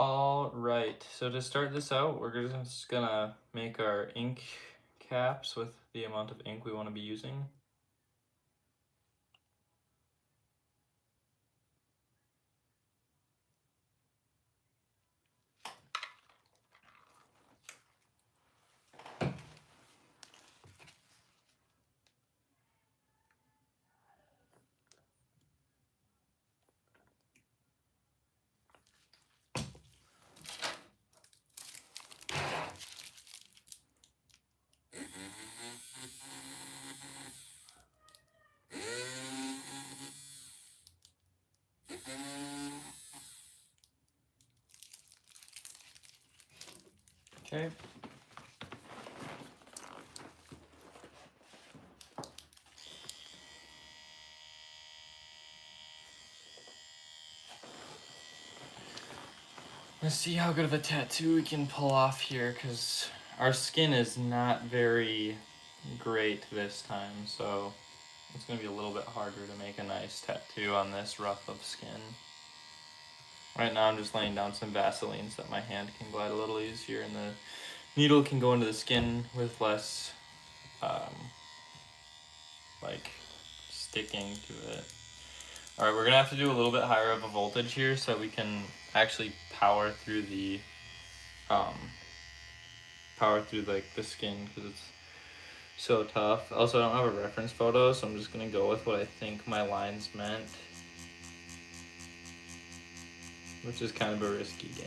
All right, so to start this out, we're just gonna make our ink caps with the amount of ink we want to be using. Okay. Let's see how good of a tattoo we can pull off here, because our skin is not very great this time, so it's going to be a little bit harder to make a nice tattoo on this rough of skin. Right now I'm just laying down some Vaseline so that my hand can glide a little easier and the needle can go into the skin with less like sticking to it. Alright, we're gonna have to do a little bit higher of a voltage here so we can actually power through the like the skin, because it's so tough. Also, I don't have a reference photo, so I'm just gonna go with what I think my lines meant, which is kind of a risky game.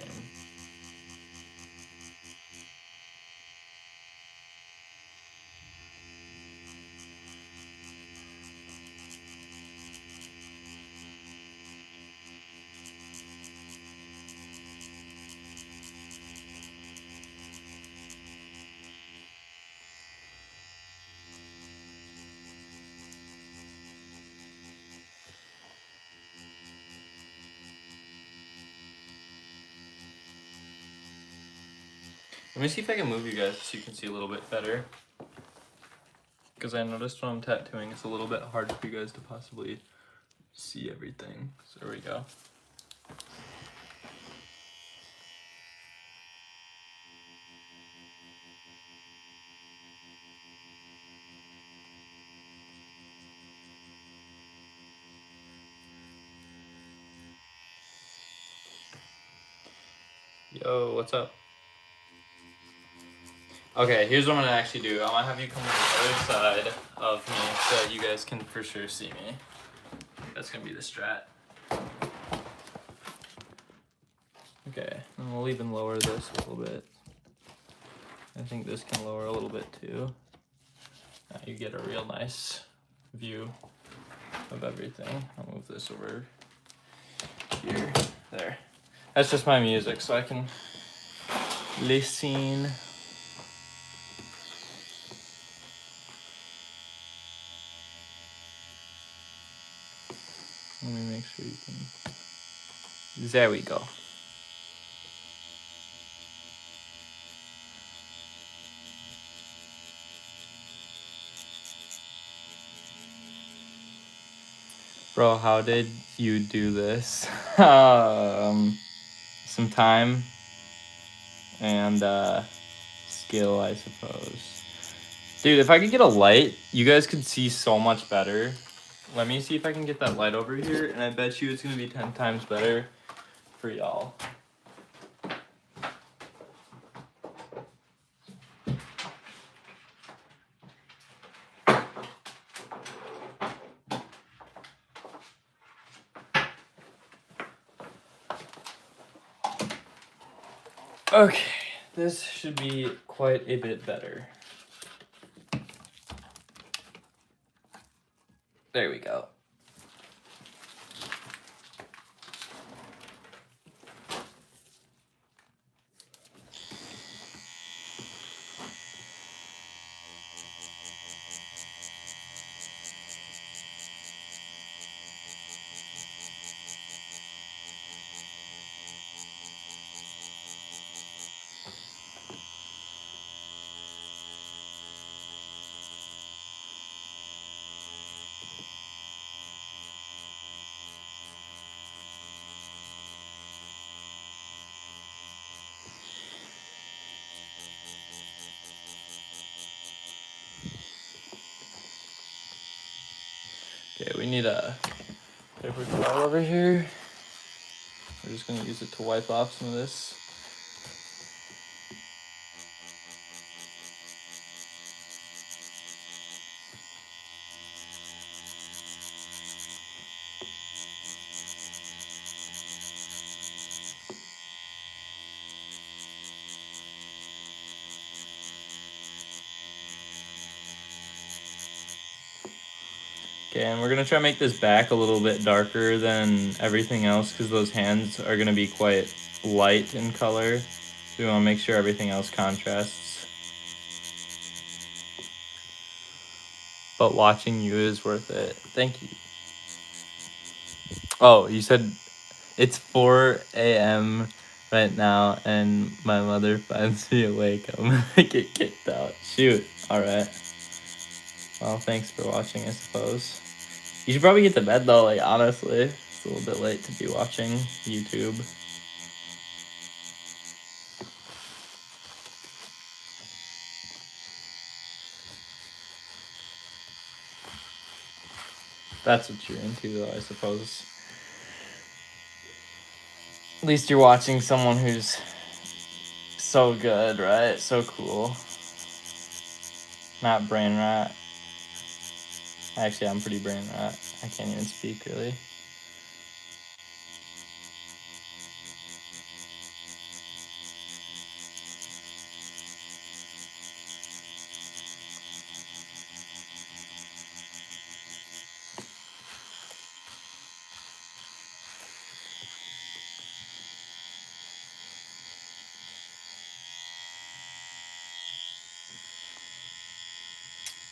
Let me see if I can move you guys so you can see a little bit better, because I noticed when I'm tattooing it's a little bit hard for you guys to possibly see everything. So there we go. Yo, what's up? Okay, here's what I'm gonna actually do. I'm gonna have you come to the other side of me so that you guys can for sure see me. That's gonna be the strat. Okay, and we'll even lower this a little bit. I think this can lower a little bit too. Now you get a real nice view of everything. I'll move this over here. There. That's just my music, so I can listen. Let me make sure you can. There we go. Bro, how did you do this? Some time and skill, I suppose. Dude, if I could get a light, you guys could see so much better. Let me see if I can get that light over here, and I bet you it's gonna be 10 times better for y'all. Okay, this should be quite a bit better. There we go. Okay, we need a paper towel over here. We're just gonna use it to wipe off some of this. Okay, and we're gonna try to make this back a little bit darker than everything else because those hands are gonna be quite light in color. So we wanna make sure everything else contrasts. But watching you is worth it. Thank you. Oh, you said it's 4 a.m. right now and my mother finds me awake. I'm gonna get kicked out. Shoot. Alright. Well, thanks for watching, I suppose. You should probably get to bed though, like honestly. It's a little bit late to be watching YouTube. That's what you're into though, I suppose. At least you're watching someone who's so good, right? So cool. Not brain rot. Actually, I'm pretty brain rot. I can't even speak really.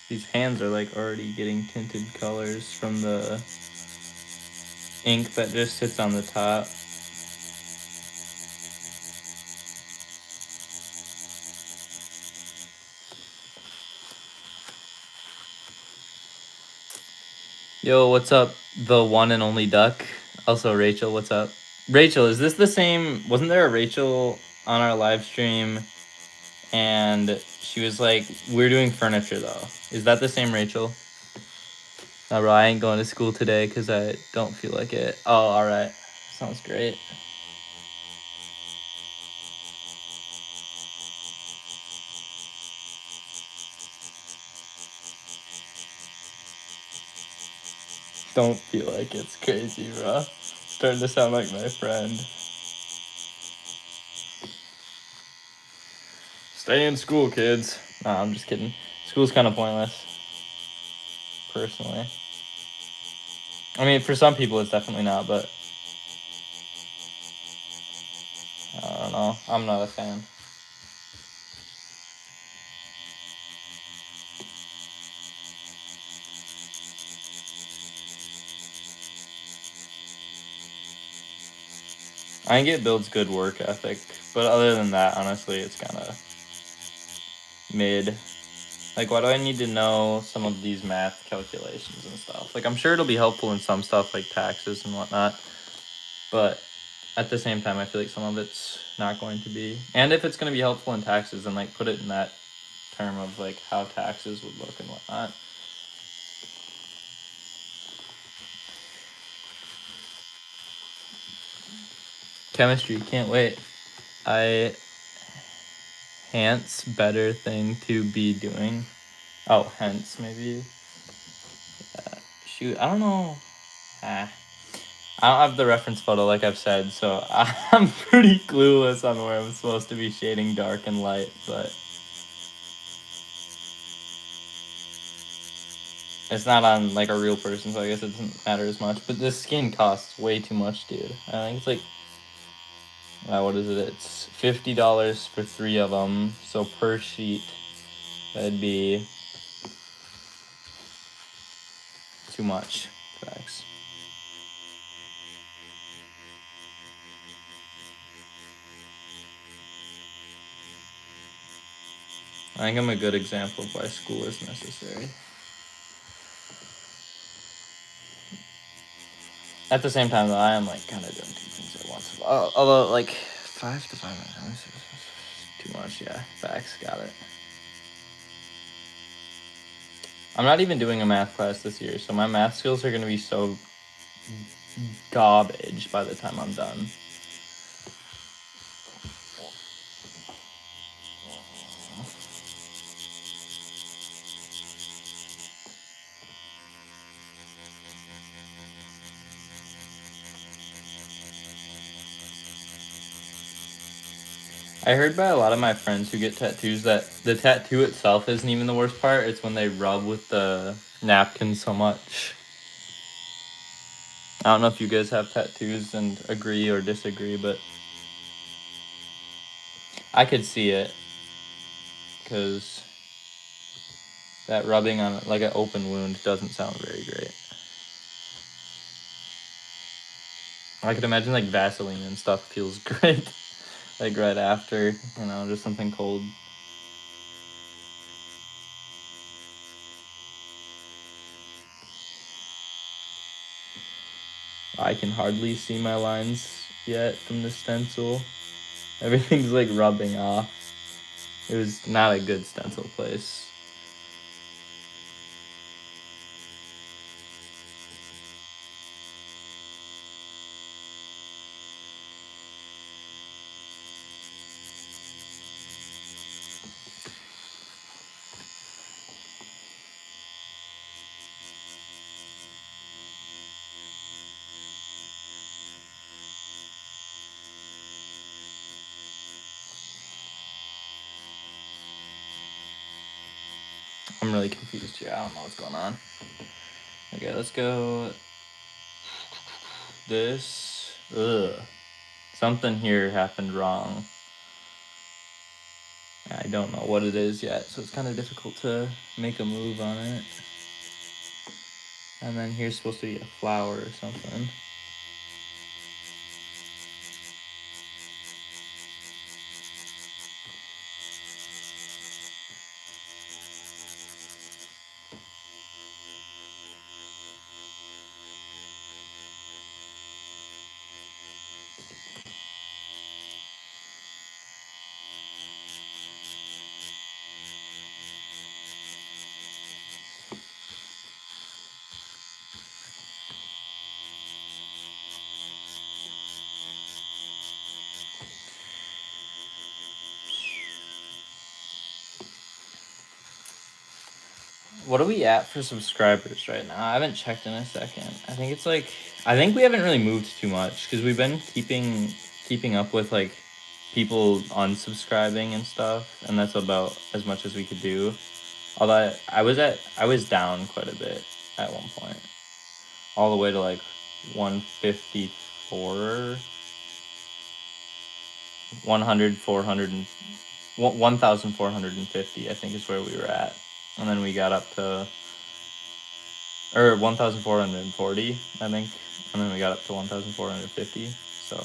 These hands are like already getting tinted colors from the ink that just sits on the top. Yo, what's up, the one and only Duck? Also, Rachel, what's up? Rachel, is this the same? Wasn't there a Rachel on our live stream? And she was like, we're doing furniture though. Is that the same Rachel? No, bro, I ain't going to school today because I don't feel like it. Oh, alright. Sounds great. Don't feel like it's crazy, bro. Starting to sound like my friend. Stay in school, kids. Nah, I'm just kidding. School's kind of pointless. Personally. I mean, for some people it's definitely not, but I don't know. I'm not a fan. I think it builds good work ethic, but other than that, honestly, it's kind of mid. Like, why do I need to know some of these math calculations and stuff? Like, I'm sure it'll be helpful in some stuff like taxes and whatnot, but at the same time, I feel like some of it's not going to be. And if it's going to be helpful in taxes, then like put it in that term of like how taxes would look and whatnot. Chemistry, can't wait. Hence, better thing to be doing. Oh, hence, maybe. Shoot, I don't know. I don't have the reference photo like I've said, so I'm pretty clueless on where I'm supposed to be shading dark and light, but it's not on like a real person, so I guess it doesn't matter as much. But this skin costs way too much, dude. I think it's like, what is it? It's $50 for 3 of them, so per sheet, that'd be too much. Facts. I think I'm a good example of why school is necessary. At the same time, though, I am like kind of doing 2 things at once. Although, like 5 to 5 hours is too much. Yeah, facts. Got it. I'm not even doing a math class this year, so my math skills are going to be so garbage by the time I'm done. I heard by a lot of my friends who get tattoos that the tattoo itself isn't even the worst part. It's when they rub with the napkin so much. I don't know if you guys have tattoos and agree or disagree, but I could see it. Because that rubbing on like an open wound doesn't sound very great. I could imagine like Vaseline and stuff feels great. Like right after, you know, just something cold. I can hardly see my lines yet from the stencil. Everything's like rubbing off. It was not a good stencil place. I'm really confused here. I don't know what's going on. Okay, let's go. This. Ugh. Something here happened wrong. I don't know what it is yet, so it's kind of difficult to make a move on it. And then here's supposed to be a flower or something. What are we at for subscribers right now? I haven't checked in a second. I think it's like I think we haven't really moved too much because we've been keeping up with like people unsubscribing and stuff, and that's about as much as we could do. Although I was down quite a bit at one point, all the way to like 154, 100, 400, and 1,450. I think is where we were at, and then we got up to. Or 1,440, I think. And then we got up to 1,450. So,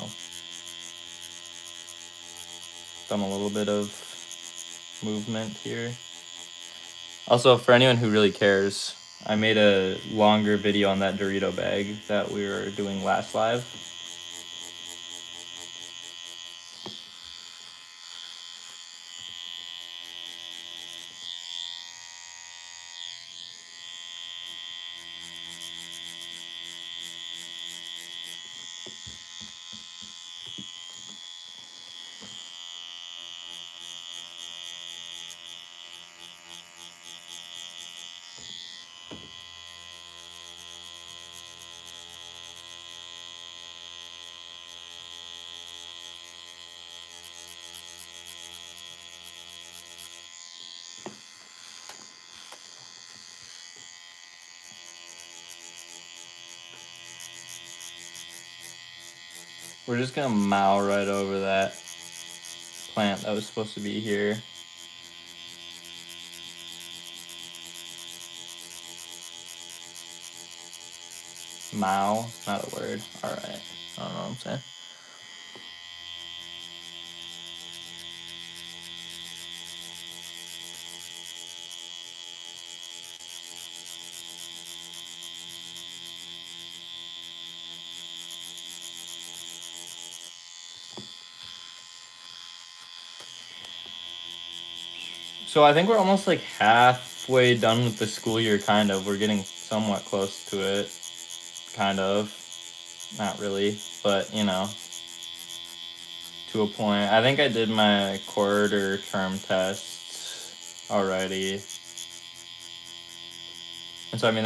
done a little bit of movement here. Also, for anyone who really cares, I made a longer video on that Dorito bag that we were doing last live. We're just gonna mow right over that plant that was supposed to be here. Mow, not a word. Alright. I don't know what I'm saying. So I think we're almost like half halfway done with the school year, kind of. We're getting somewhat close to it, kind of. Not really, but you know, to a point. I think I did my quarter term tests already. And so, I mean,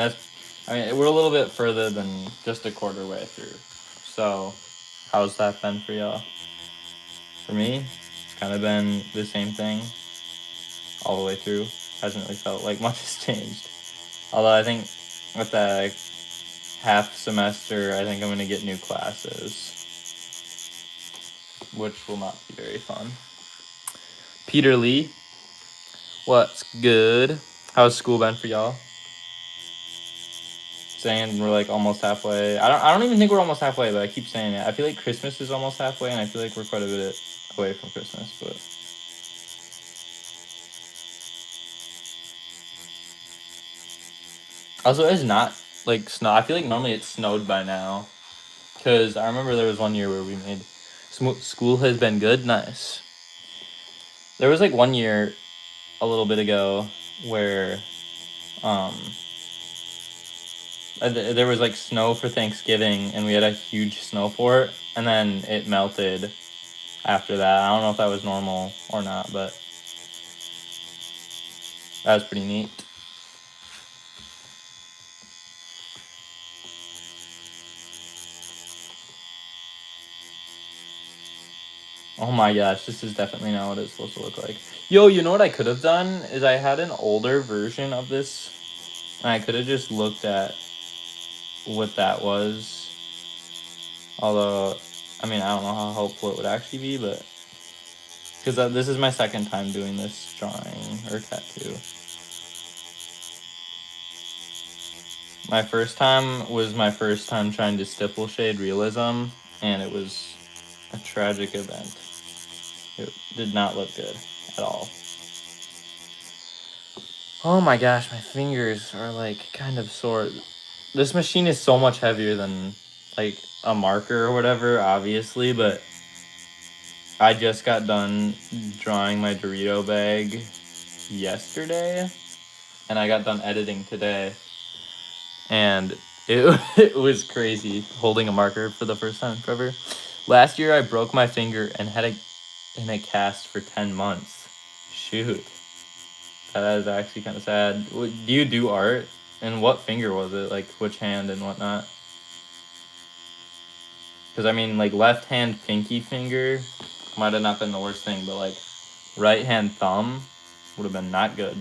we're a little bit further than just a quarter way through. So, how's that been for y'all? For me, it's kind of been the same thing all the way through. Hasn't really felt like much has changed. Although I think with the half semester, I think I'm going to get new classes, which will not be very fun. Peter Lee, what's good? How's school been for y'all? Saying we're like almost halfway. I don't even think we're almost halfway, but I keep saying it. I feel like Christmas is almost halfway, and I feel like we're quite a bit away from Christmas, but also it's not like snow. I feel like normally it snowed by now, because I remember there was one year where we made school has been good. Nice. There was like one year a little bit ago where there was like snow for Thanksgiving, and we had a huge snow fort, and then it melted after that. I don't know if that was normal or not, but that was pretty neat. Oh my gosh, this is definitely not what it's supposed to look like. Yo, you know what I could have done? Is I had an older version of this, and I could have just looked at what that was. Although, I mean, I don't know how helpful it would actually be, but because this is my second time doing this drawing or tattoo. My first time was my first time trying to stipple shade realism, and it was a tragic event. It did not look good at all. Oh my gosh, my fingers are like kind of sore. This machine is so much heavier than like a marker or whatever, obviously, but I just got done drawing my Dorito bag yesterday, and I got done editing today, and it was crazy holding a marker for the first time forever. Last year I broke my finger and had it in a cast for 10 months. Shoot. That is actually kind of sad. Do you do art? And what finger was it? Like, which hand and whatnot? Because, I mean, like, left hand pinky finger might have not been the worst thing, but, like, right hand thumb would have been not good.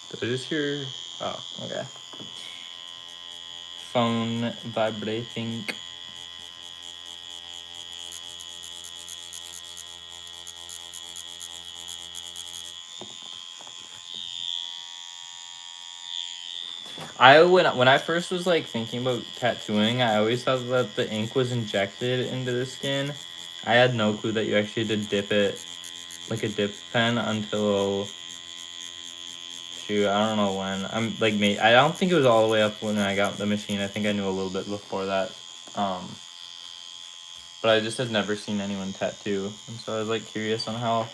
Did I just hear? Oh, okay. Phone vibrating. When I first was like thinking about tattooing, I always thought that the ink was injected into the skin. I had no clue that you actually had to dip it like a dip pen until tattoo. I don't know when. I'm like, I don't think it was all the way up when I got the machine. I think I knew a little bit before that. But I just had never seen anyone tattoo, and so I was like curious on how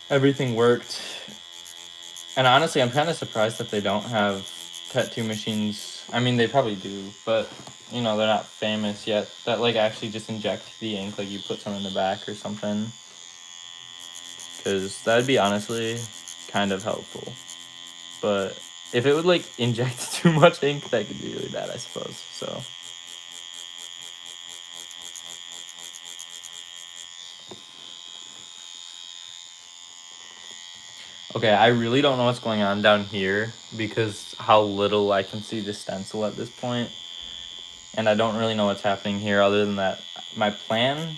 everything worked. And honestly, I'm kind of surprised that they don't have tattoo machines. I mean, they probably do, but you know, they're not famous yet. That like actually just inject the ink, like you put some in the back or something. Because that'd be honestly kind of helpful. But if it would like inject too much ink, that could be really bad, I suppose. So. Okay, I really don't know what's going on down here because how little I can see the stencil at this point. And I don't really know what's happening here other than that my plan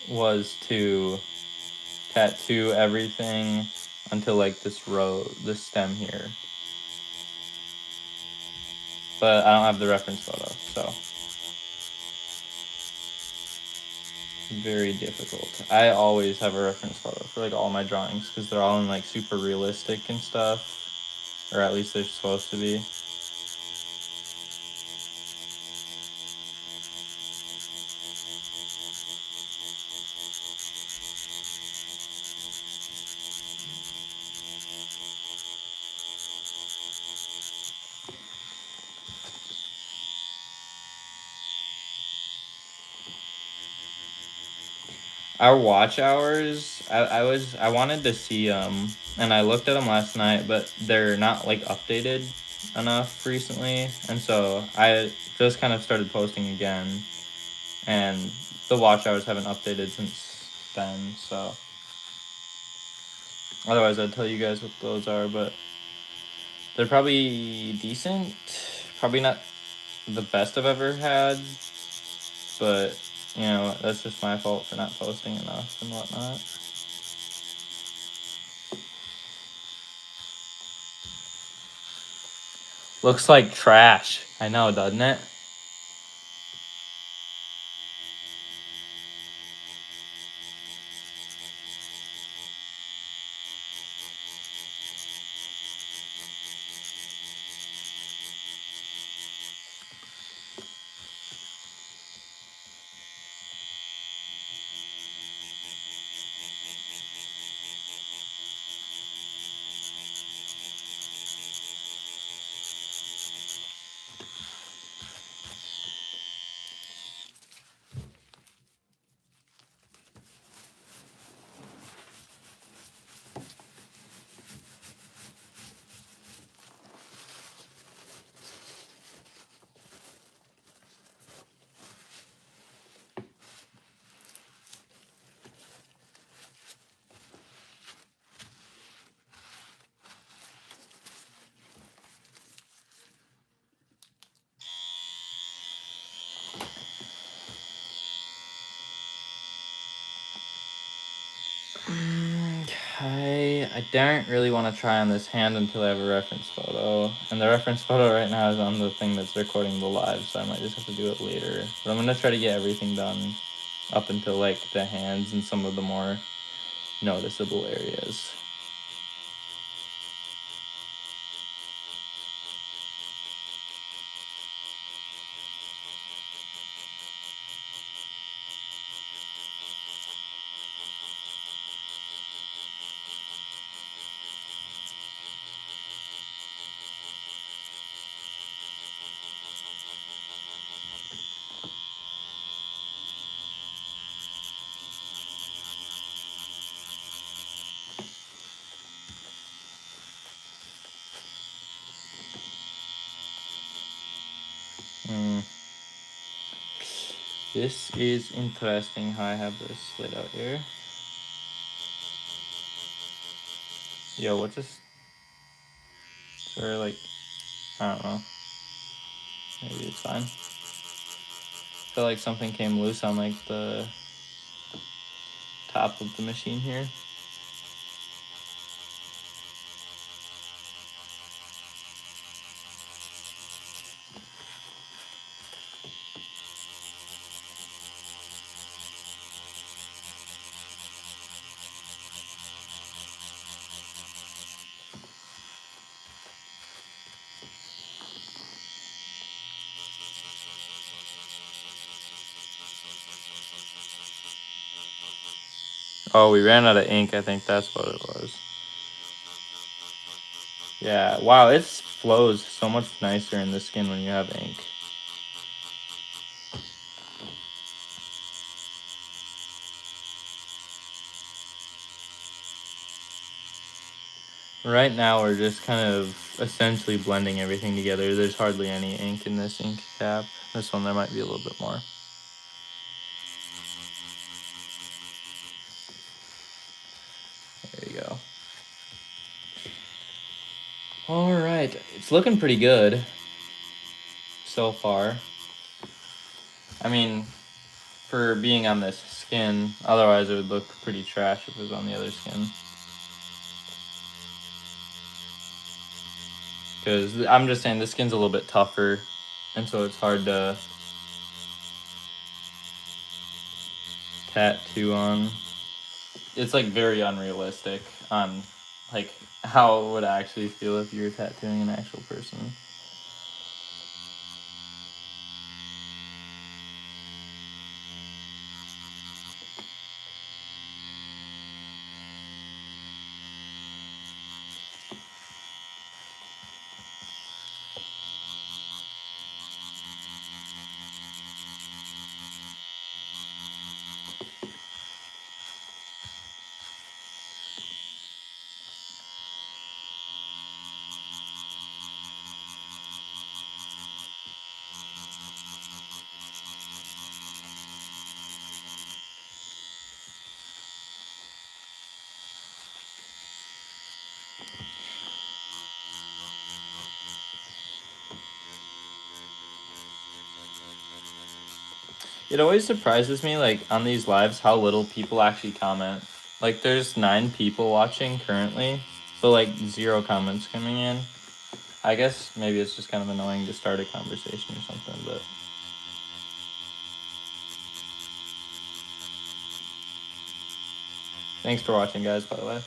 was to tattoo everything until like this stem here. But I don't have the reference photo, so very difficult. I always have a reference photo for like all my drawings because they're all in like super realistic and stuff, or at least they're supposed to be. Our watch hours, I wanted to see them, and I looked at them last night, but they're not like updated enough recently, and so I just kind of started posting again, and the watch hours haven't updated since then, so otherwise I'd tell you guys what those are, but they're probably decent, probably not the best I've ever had, but you know, that's just my fault for not posting enough and whatnot. Looks like trash. I know, doesn't it? I don't really want to try on this hand until I have a reference photo. And the reference photo right now is on the thing that's recording the live, so I might just have to do it later. But I'm going to try to get everything done up until like the hands and some of the more noticeable areas. This is interesting how I have this split out here. Yo, what's this? Or like, I don't know. Maybe it's fine. I feel like something came loose on like the top of the machine here. Oh, we ran out of ink. I think that's what it was. Yeah, wow, it flows so much nicer in the skin when you have ink. Right now we're just kind of essentially blending everything together. There's hardly any ink in this ink cap. This one there might be a little bit more. There you go. All right, it's looking pretty good so far. I mean, for being on this skin, otherwise it would look pretty trash if it was on the other skin. Because I'm just saying this skin's a little bit tougher, and so it's hard to tattoo on. It's like very unrealistic on like how it would actually feel if you were tattooing an actual person. It always surprises me, like, on these lives, how little people actually comment. Like, there's 9 people watching currently, but, like, 0 comments coming in. I guess maybe it's just kind of annoying to start a conversation or something, but... Thanks for watching, guys, by the way.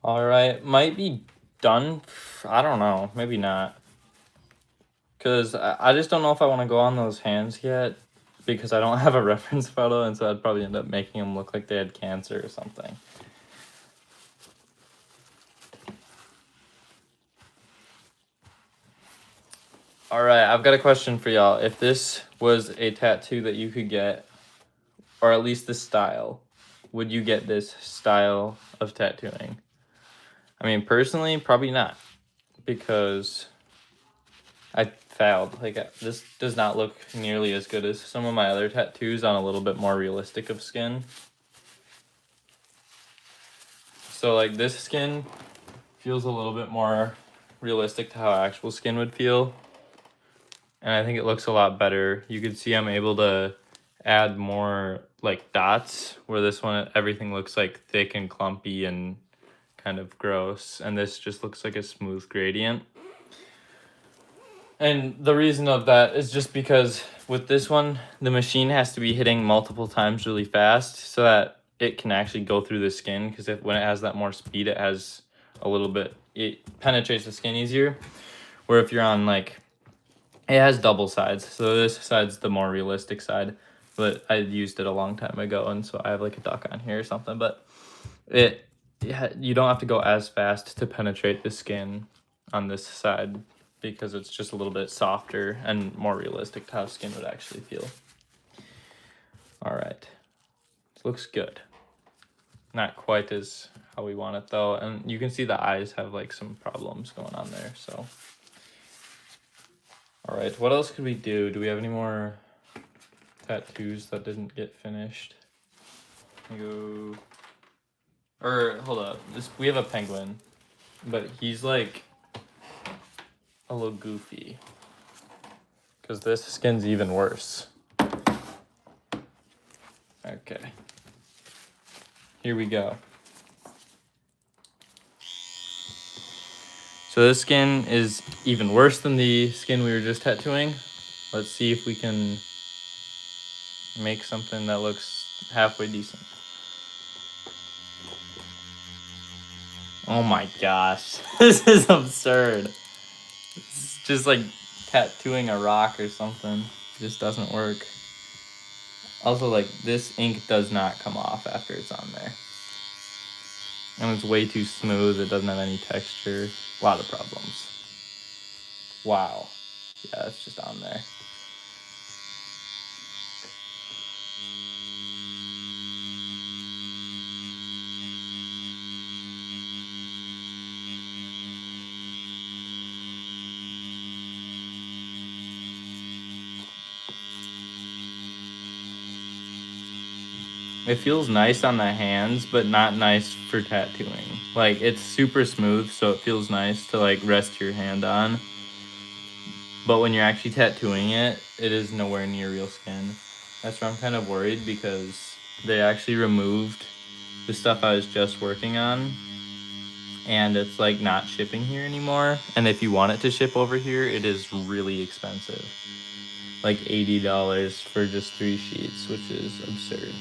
Alright, might be done. I don't know, maybe not. Because I just don't know if I want to go on those hands yet, because I don't have a reference photo, and so I'd probably end up making them look like they had cancer or something. Alright, I've got a question for y'all. If this was a tattoo that you could get, or at least the style, would you get this style of tattooing? I mean, personally, probably not, because I failed. Like, this does not look nearly as good as some of my other tattoos on a little bit more realistic of skin. So, like, this skin feels a little bit more realistic to how actual skin would feel. And I think it looks a lot better. You can see I'm able to add more like dots, where this one everything looks like thick and clumpy and kind of gross, and this just looks like a smooth gradient. And the reason of that is just because with this one, the machine has to be hitting multiple times really fast so that it can actually go through the skin, because when it has that more speed, it has a little bit, it penetrates the skin easier. Where if you're on like, it has double sides, so this side's the more realistic side, but I used it a long time ago, and so I have like a duck on here or something, but you don't have to go as fast to penetrate the skin on this side, because it's just a little bit softer and more realistic to how skin would actually feel. All right, this looks good. Not quite as how we want it though, and you can see the eyes have like some problems going on there, so. All right, what else could we do? Do we have any more tattoos that didn't get finished? Hold up, we have a penguin, but he's like a little goofy, because this skin's even worse. Okay, here we go. So this skin is even worse than the skin we were just tattooing. Let's see if we can make something that looks halfway decent. Oh my gosh, this is absurd. It's just like tattooing a rock or something. It just doesn't work. Also, like, this ink does not come off after it's on there. And it's way too smooth. It doesn't have any texture. A lot of problems. Wow. Yeah, it's just on there. It feels nice on the hands, but not nice for tattooing. Like, it's super smooth, so it feels nice to, like, rest your hand on. But when you're actually tattooing it, it is nowhere near real skin. That's where I'm kind of worried, because they actually removed the stuff I was just working on, and it's, like, not shipping here anymore. And if you want it to ship over here, it is really expensive. Like $80 for just 3 sheets, which is absurd.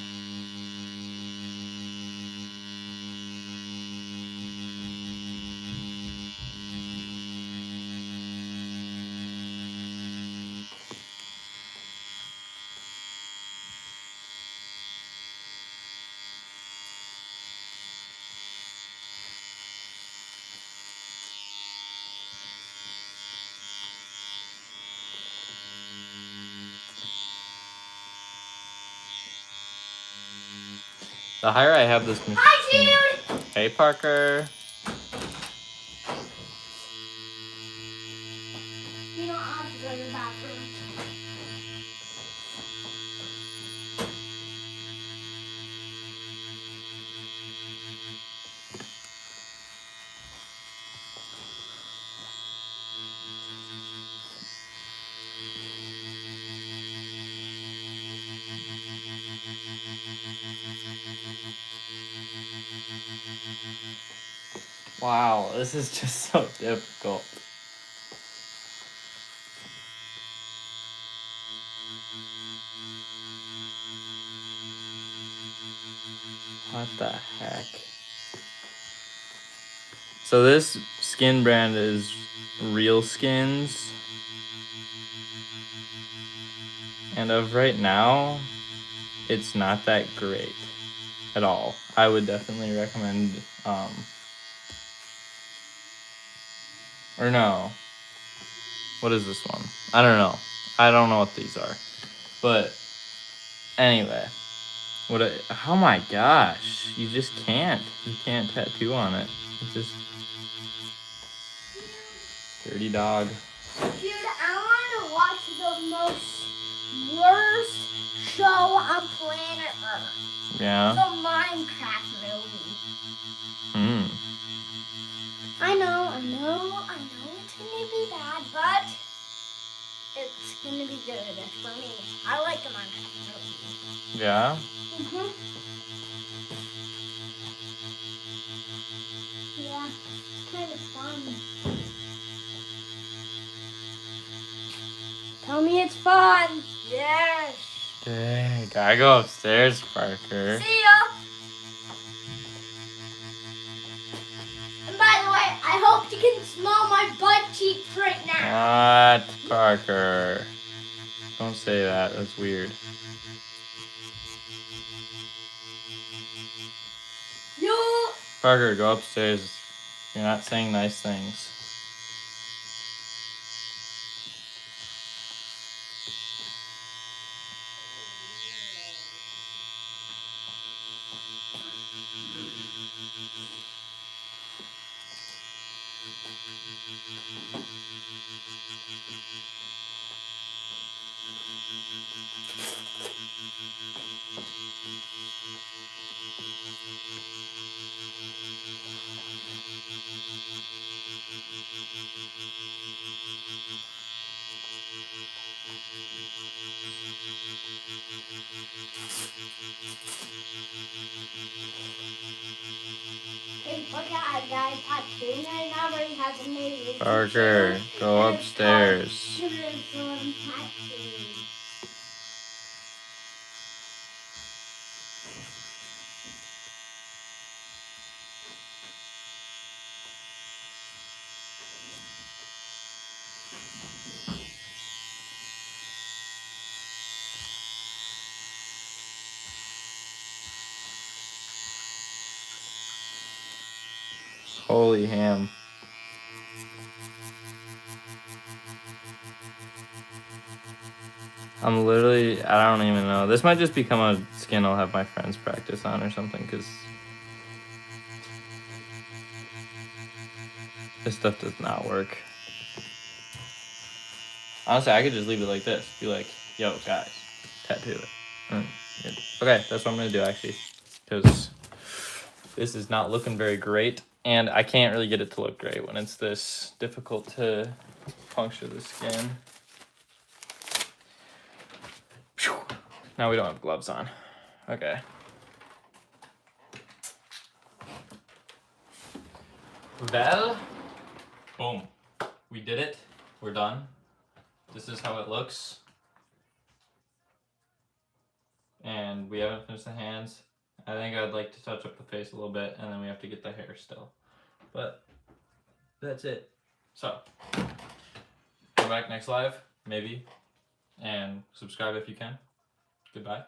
The higher I have this machine... Hi, Jude! Hey, Parker. You don't have to go to the bathroom. Wow, this is just so difficult. What the heck? So this skin brand is Real Skins. And of right now, it's not that great at all. I would definitely recommend, or no. What is this one? I don't know. I don't know what these are. But anyway, oh my gosh, you just can't. You can't tattoo on it. It's just dirty dog. Dude, I want to watch the most worst show on planet Earth. Yeah. The Minecraft movie. I know it's gonna be bad, but it's gonna be good for me. I like them on pepperoni. Yeah? Yeah, kind of fun. Tell me it's fun. Yes. Dang, gotta go upstairs, Parker. See ya. And by the way, I hope you can smell my butt cheeks right now. What, Parker? Don't say that. That's weird. Yo. Parker, go upstairs. You're not saying nice things. Hey, look at guys, Tuna already has a new Parker, go upstairs. Jerusalem tattoo. Holy ham. I'm literally, I don't even know. This might just become a skin I'll have my friends practice on or something, because this stuff does not work. Honestly, I could just leave it like this. Be like, yo, guys, tattoo it. Okay, that's what I'm going to do, actually, because this is not looking very great, and I can't really get it to look great when it's this difficult to puncture the skin. Now we don't have gloves on. Okay. Well, boom. We did it. We're done. This is how it looks. And we haven't finished the hands. I think I'd like to touch up the face a little bit, and then we have to get the hair still. But that's it. So, come back next live, maybe, and subscribe if you can. Goodbye.